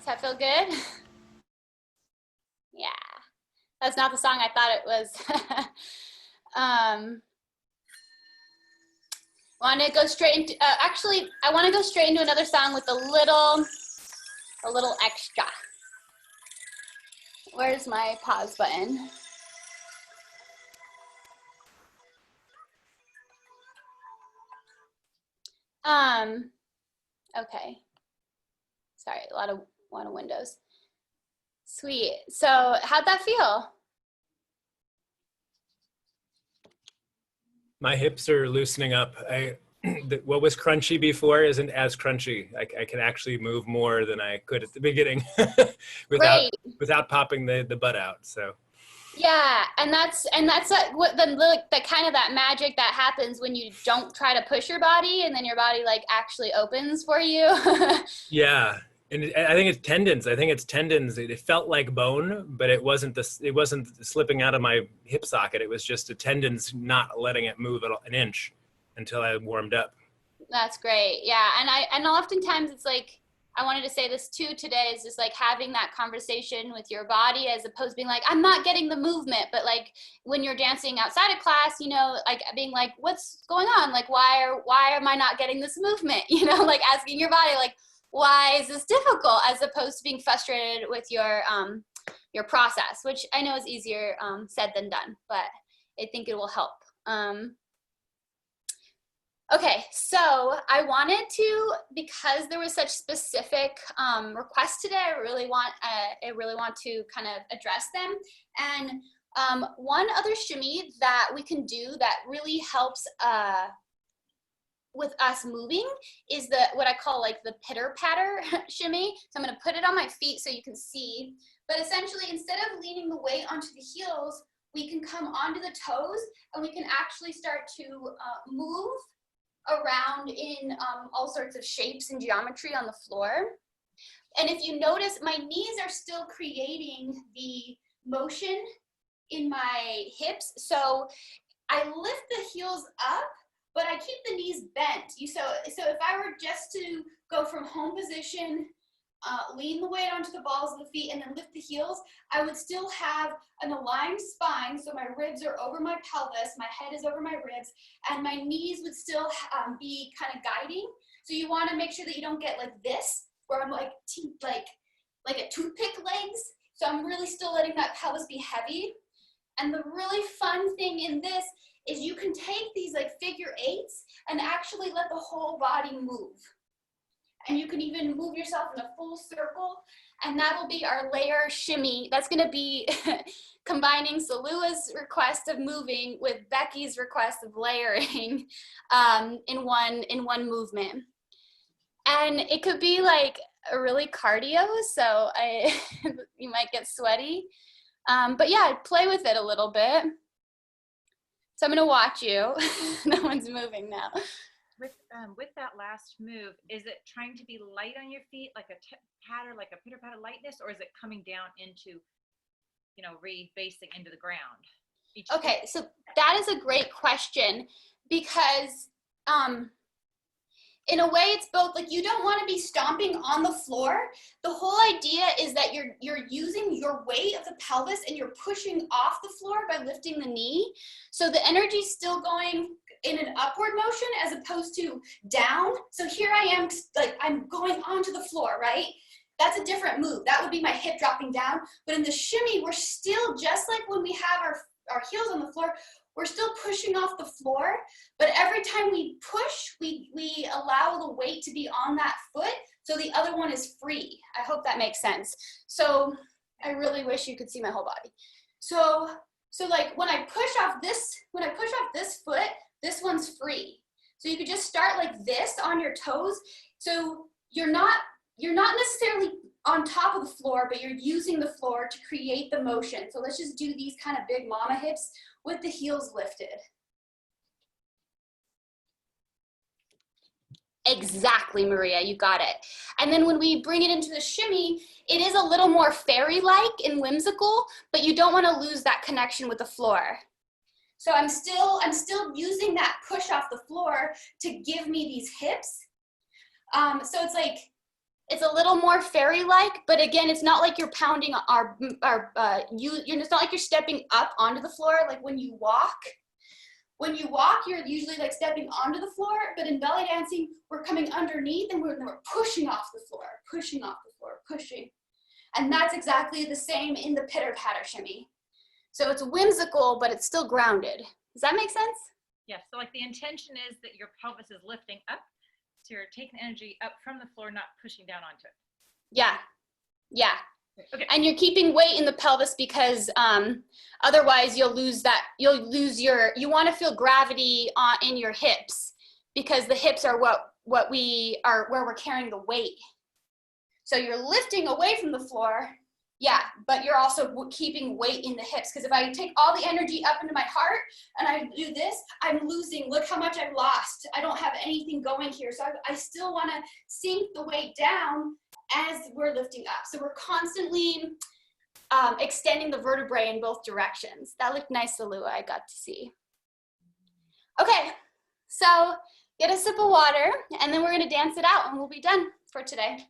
that feel good? Yeah. That's not the song I thought it was. Want to go straight into, actually, I want to go straight into another song with a little extra. Where's my pause button? Okay. Sorry, a lot of windows. Sweet. So how'd that feel? My hips are loosening up. What was crunchy before isn't as crunchy. I can actually move more than I could at the beginning without popping the butt out. So yeah, and that's what the kind of that magic that happens when you don't try to push your body and then your body like actually opens for you. yeah. And I think it's tendons. It felt like bone, but it wasn't slipping out of my hip socket. It was just the tendons not letting it move an inch until I warmed up. That's great. Yeah, and oftentimes it's like, I wanted to say this too today, is just like having that conversation with your body as opposed to being like, I'm not getting the movement, but like when you're dancing outside of class, you know, like being like, what's going on? Like, why am I not getting this movement? You know, like asking your body like, why is this difficult, as opposed to being frustrated with your process, which I know is easier said than done, but I think it will help. Okay, so I wanted to, because there was such specific requests today, I really want to kind of address them. And one other shimmy that we can do that really helps with us moving is what I call like the pitter patter shimmy. So I'm going to put it on my feet so you can see. But essentially, instead of leaning the weight onto the heels, we can come onto the toes and we can actually start to move around in all sorts of shapes and geometry on the floor. And if you notice, my knees are still creating the motion in my hips. So I lift the heels up, but I keep the knees bent. So if I were just to go from home position, lean the weight onto the balls of the feet and then lift the heels, I would still have an aligned spine. So my ribs are over my pelvis, my head is over my ribs, and my knees would still be kind of guiding. So you want to make sure that you don't get like this, where I'm like a toothpick legs. So I'm really still letting that pelvis be heavy. And the really fun thing in this is you can take these like figure eights and actually let the whole body move. And you can even move yourself in a full circle, and that'll be our layer shimmy. That's gonna be combining Salua's request of moving with Becky's request of layering in one movement. And it could be like a really cardio, so you might get sweaty. But yeah, play with it a little bit. So I'm gonna watch you. No one's moving now. With that last move, is it trying to be light on your feet, like a patter, like a pitter patter lightness, or is it coming down into, you know, rebasing into the ground? Okay, so that is a great question, because in a way it's both. Like, you don't want to be stomping on the floor. The whole idea is that you're using your weight of the pelvis and you're pushing off the floor by lifting the knee. So the energy's still going in an upward motion as opposed to down. So here I am, like I'm going onto the floor, right? That's a different move. That would be my hip dropping down. But in the shimmy, we're still, just like when we have our heels on the floor, we're still pushing off the floor. But every time we push, we allow the weight to be on that foot, so the other one is free. I hope that makes sense. So I really wish you could see my whole body. So like when I push off this foot, this one's free. So you could just start like this on your toes. So you're not necessarily on top of the floor, but you're using the floor to create the motion. So let's just do these kind of big mama hips with the heels lifted. Exactly, Maria, you got it. And then when we bring it into the shimmy, it is a little more fairy-like and whimsical, but you don't want to lose that connection with the floor. So I'm still using that push off the floor to give me these hips. So it's like It's a little more fairy-like, but again, it's not like you're pounding it's not like you're stepping up onto the floor. Like when you walk, you're usually like stepping onto the floor, but in belly dancing, we're coming underneath and we're pushing off the floor, pushing. And that's exactly the same in the pitter-patter shimmy. So it's whimsical, but it's still grounded. Does that make sense? Yes, so like the intention is that your pelvis is lifting up, so you're taking energy up from the floor, not pushing down onto it. Yeah. Okay. And you're keeping weight in the pelvis because otherwise you want to feel gravity in your hips, because the hips are where we're carrying the weight. So you're lifting away from the floor, yeah, but you're also keeping weight in the hips, because if I take all the energy up into my heart and I do this, I'm losing. Look how much I've lost. I don't have anything going here. So I still want to sink the weight down as we're lifting up. So we're constantly extending the vertebrae in both directions. That looked nice, Alua, I got to see. Okay, so get a sip of water, and then we're going to dance it out, and we'll be done for today.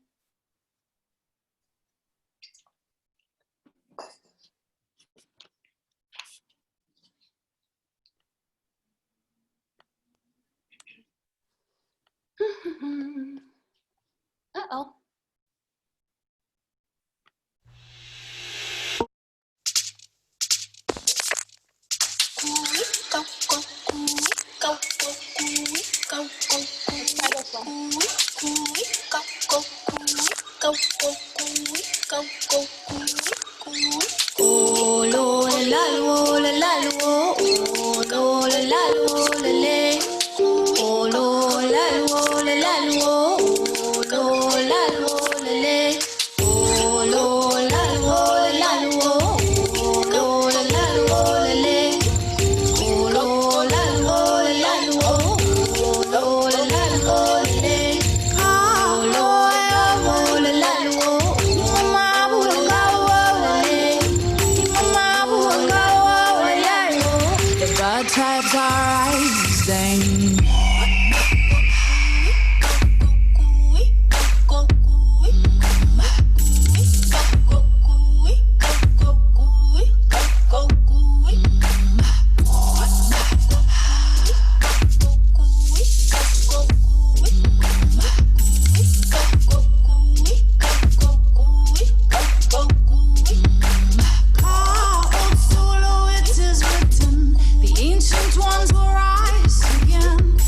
Uh-oh. Tides are rising. Ones will rise again.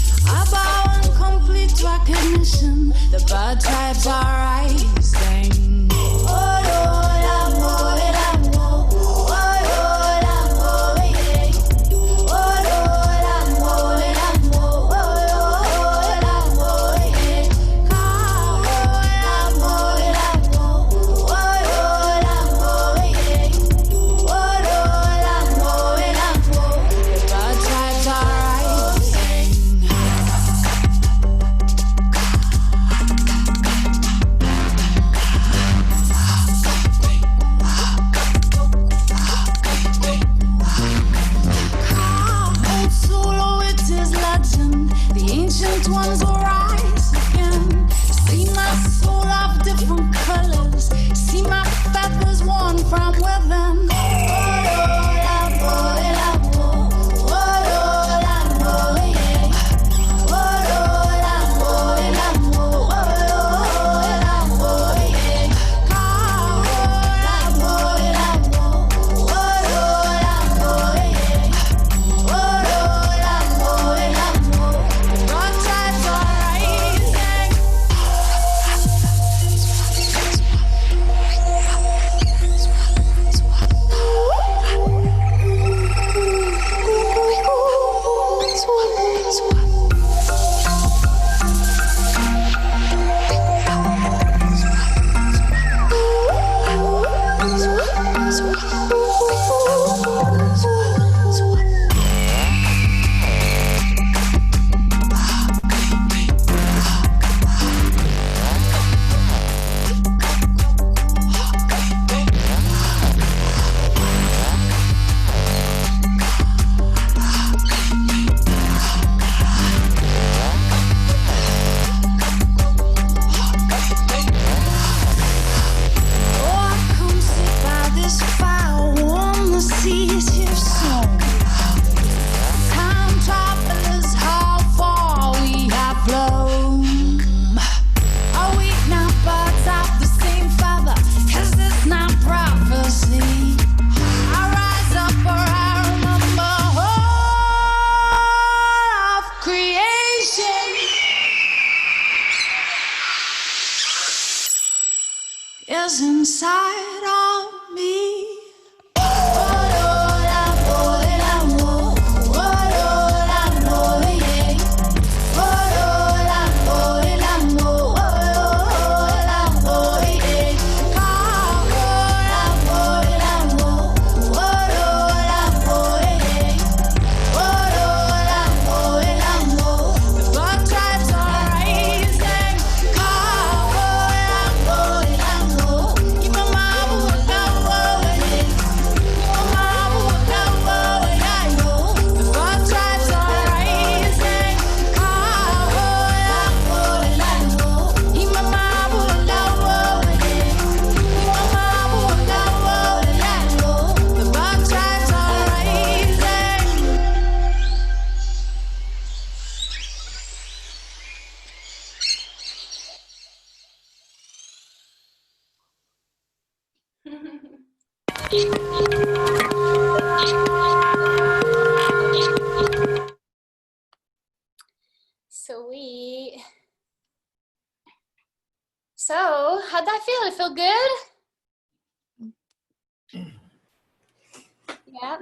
inside on me. Sweet. So, how'd that feel? It feel good? Yeah.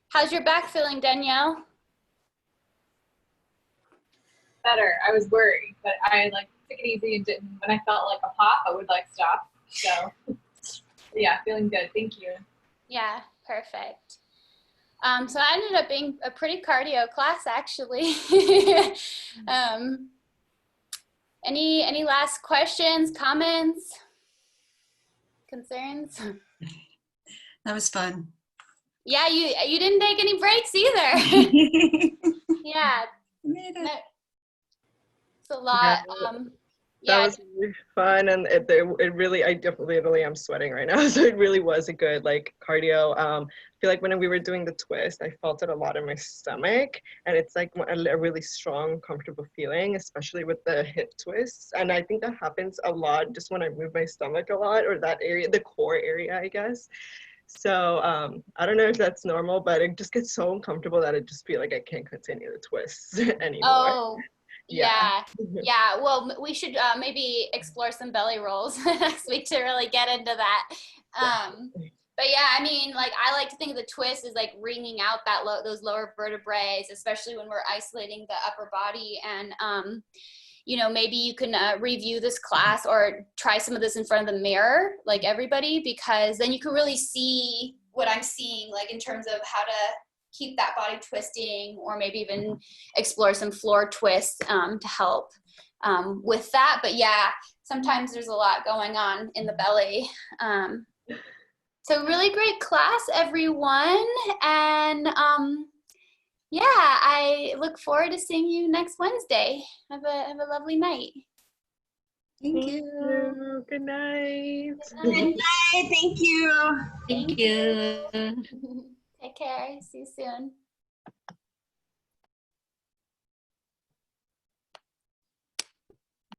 How's your back feeling, Danielle? Better. I was worried, but I like took it easy and didn't. When I felt like a pop, I would like stop. So yeah, feeling good. Thank you. Yeah, perfect. So that ended up being a pretty cardio class, actually. Any last questions, comments, concerns? That was fun. Yeah, you didn't take any breaks either. Yeah, Made it. it's a lot. That Yeah, was really fun, and it really, I literally am sweating right now. So it really was a good like cardio. I feel like when we were doing the twist, I felt it a lot in my stomach, and it's like a really strong, comfortable feeling, especially with the hip twists. And I think that happens a lot just when I move my stomach a lot, or that area, the core area, I guess. So I don't know if that's normal, but it just gets so uncomfortable that I just feel like I can't continue the twists anymore. oh, Yeah. yeah. Well, we should maybe explore some belly rolls next week to really get into that. But yeah, I mean, like I like to think of the twist as like wringing out that those lower vertebrae, especially when we're isolating the upper body. And you know, maybe you can review this class or try some of this in front of the mirror, like everybody, because then you can really see what I'm seeing, like in terms of how to keep that body twisting, or maybe even explore some floor twists to help with that. But yeah, sometimes there's a lot going on in the belly. So really great class, everyone. And yeah, I look forward to seeing you next Wednesday. Have a lovely night. Thank you. Good night. Good night. Bye. Thank you. Thank you. Take care. See you soon.